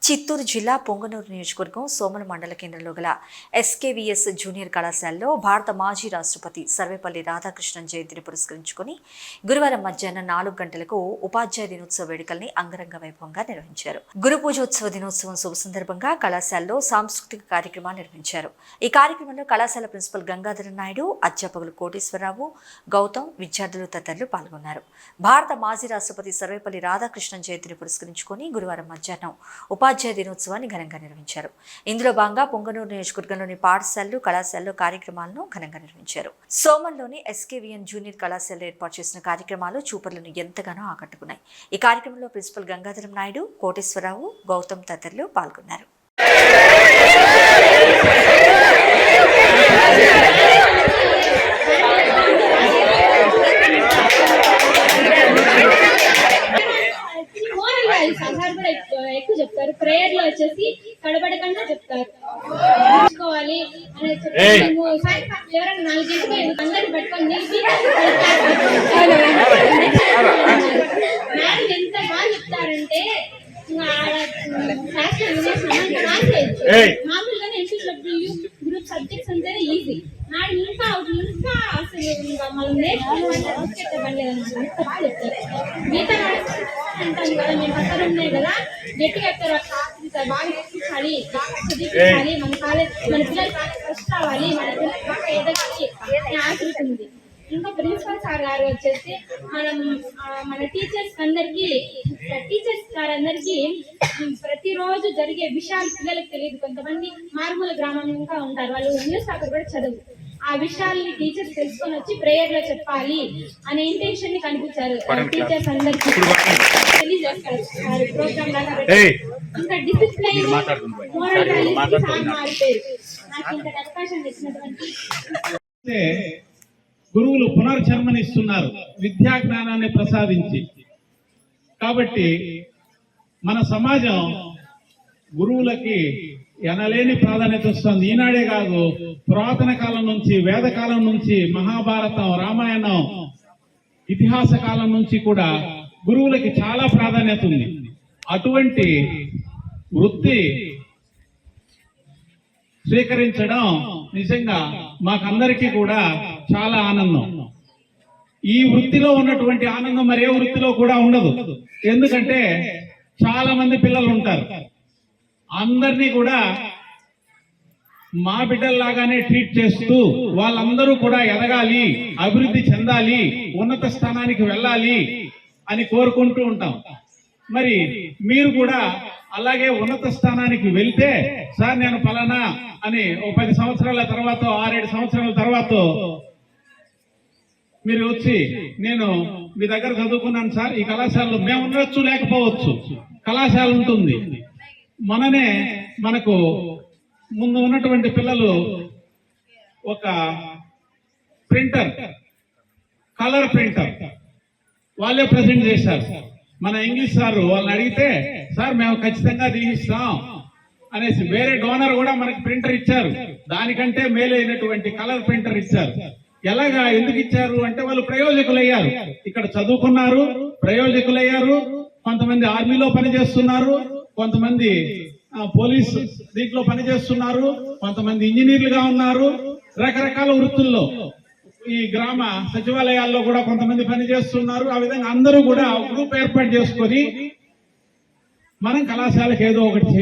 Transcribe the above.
చిత్తూరు జిల్లా పొంగనూరు నియోజకవర్గం సోమల మండల కేంద్రంలో గల ఎస్కేవీఎస్ జూనియర్ కళాశాలలో భారత మాజీ రాష్ట్రపతి సర్వేపల్లి రాధాకృష్ణన్ జయంతిని పురస్కరించుకుని గురువారం మధ్యాహ్నం 4 గంటలకు ఉపాధ్యాయ దినోత్సవ వేడుకల్ని అంగరంగ వైభవంగా నిర్వహించారు. గురు పూజోత్సవ దినోత్సవం శుభ సందర్భంగా కళాశాలలో సాంస్కృతిక కార్యక్రమాలు నిర్వహించారు. ఈ కార్యక్రమంలో కళాశాల ప్రిన్సిపల్ గంగాధర నాయుడు, అధ్యాపకులు కోటేశ్వరరావు, గౌతమ్, విద్యార్థులు తదితరులు పాల్గొన్నారు. భారత మాజీ రాష్ట్రపతి సర్వేపల్లి రాధాకృష్ణన్ జయంతిని పురస్కరించుకుని గురువారం మధ్యాహ్నం ఉపాధ్యాయ దినోత్సవాన్ని ఘనంగా నిర్వహించారు. ఇందులో భాగంగా పొంగనూరు నియోజకవర్గంలోని పాఠశాలలు, కళాశాలలు కార్యక్రమాలను ఘనంగా నిర్వహించారు. సోమల్లోని ఎస్కేవీఎన్ జూనియర్ కళాశాలలో ఏర్పాటు చేసిన కార్యక్రమాలు చూపర్లను ఎంతగానో ఆకట్టుకున్నాయి. ఈ కార్యక్రమంలో ప్రిన్సిపల్ గంగాధరం నాయుడు, కోటేశ్వరరావు, గౌతమ్ తదితరులు పాల్గొన్నారు. ఎక్కువ చెప్తారు. ప్రేయర్ లో వచ్చేసి కడబడకుండా చెప్తారు చూసుకోవాలి అని ఎవరైనా 4 గంటలకు అందరిని పట్టుకొని నిలిపి మేడం ఎంత బాగా చెప్తారంటే మామూలుగానే గ్రూప్ సబ్జెక్ట్స్ అంటేనే ఈజీ. మేడం ఇంకా అసలు మనం నేర్చుకోలేదన్నమాట. అంత బాగా చెప్తారు. మిగతా అంటాం కదా, మేము పక్కన ఉన్నాయి కదా, గట్టిగా చెప్తారు. బాగా నేర్పించాలి, చదివించాలి, మన పిల్లలు ఫస్ట్ రావాలి, మన పిల్లలు బాగా ఎదగాలి అని ఆశిస్తుంది. ఇంకా ప్రిన్సిపల్ సార్ గారు వచ్చేసి మన టీచర్స్ గారందరికీ ప్రతిరోజు జరిగే విషయాలు పిల్లలకు తెలియదు. కొంతమంది మారుమూల గ్రామం ఇంకా ఉంటారు, వాళ్ళు న్యూస్ పేపర్ కూడా చదువు. ఆ విషయాల్ని టీచర్స్ తెలుసుకొని వచ్చి ప్రేయర్ లో చెప్పాలి అనే ఇంటెన్షన్ ని కనిపించారు. టీచర్స్ అందరికీ తెలియజేస్తారు ప్రోగ్రామ్ లాగా. ఇంకా డిసిప్లైన్, మోరల్ వాల్యూస్ మారిపోయారు. నాకు ఇంత అవకాశం ఇచ్చినటువంటి గురువులు పునర్జన్మనిస్తున్నారు విద్యా జ్ఞానాన్ని ప్రసాదించి. కాబట్టి మన సమాజం గురువులకి ఎనలేని ప్రాధాన్యత వస్తుంది. ఈనాడే కాదు, పురాతన కాలం నుంచి, వేదకాలం నుంచి, మహాభారతం, రామాయణం, ఇతిహాస కాలం నుంచి కూడా గురువులకి చాలా ప్రాధాన్యత ఉంది. అటువంటి వృత్తి స్వీకరించడం నిజంగా మాకందరికీ కూడా చాలా ఆనందం. ఈ వృత్తిలో ఉన్నటువంటి ఆనందం మరే వృత్తిలో కూడా ఉండదు. ఎందుకంటే చాలా మంది పిల్లలు ఉంటారు. అందరినీ కూడా మా బిడ్డల్లాగానే ట్రీట్ చేస్తూ వాళ్ళందరూ కూడా ఎదగాలి, అభివృద్ధి చెందాలి, ఉన్నత స్థానానికి వెళ్ళాలి అని కోరుకుంటూ ఉంటాం. మరి మీరు కూడా అలాగే ఉన్నత స్థానానికి వెళ్తే, సార్ నేను ఫలానా అని 10 సంవత్సరాల తర్వాత, 6-7 సంవత్సరాల తర్వాత మీరు వచ్చి నేను మీ దగ్గర చదువుకున్నాను సార్, ఈ కళాశాలలో మేము ఉండొచ్చు, లేకపోవచ్చు, కళాశాల ఉంటుంది. మనకు ముందు ఉన్నటువంటి పిల్లలు ఒక ప్రింటర్, కలర్ ప్రింటర్ వాళ్ళే ప్రజెంట్ చేశారు. మన ఇంగ్లీష్ సార్ వాళ్ళని అడిగితే, సార్ మేము ఖచ్చితంగా తీయిస్తాం అనేసి వేరే డోనర్ కూడా మనకి ప్రింటర్ ఇచ్చారు. దానికంటే మేలైనటువంటి కలర్ ప్రింటర్ ఇచ్చారు. ఎలాగా, ఎందుకు ఇచ్చారు అంటే వాళ్ళు ప్రయోజకులయ్యారు. ఇక్కడ చదువుకున్నారు, ప్రయోజకులయ్యారు. కొంతమంది ఆర్మీలో పనిచేస్తున్నారు, కొంతమంది పోలీస్ దీంట్లో పనిచేస్తున్నారు, కొంతమంది ఇంజనీర్లుగా ఉన్నారు. రకరకాల వృత్తుల్లో ఈ గ్రామ సచివాలయాల్లో కూడా కొంతమంది పనిచేస్తున్నారు. ఆ విధంగా అందరూ కూడా గ్రూప్ ఏర్పాటు చేసుకొని మనం కళాశాలకు ఏదో ఒకటి చేయాలి.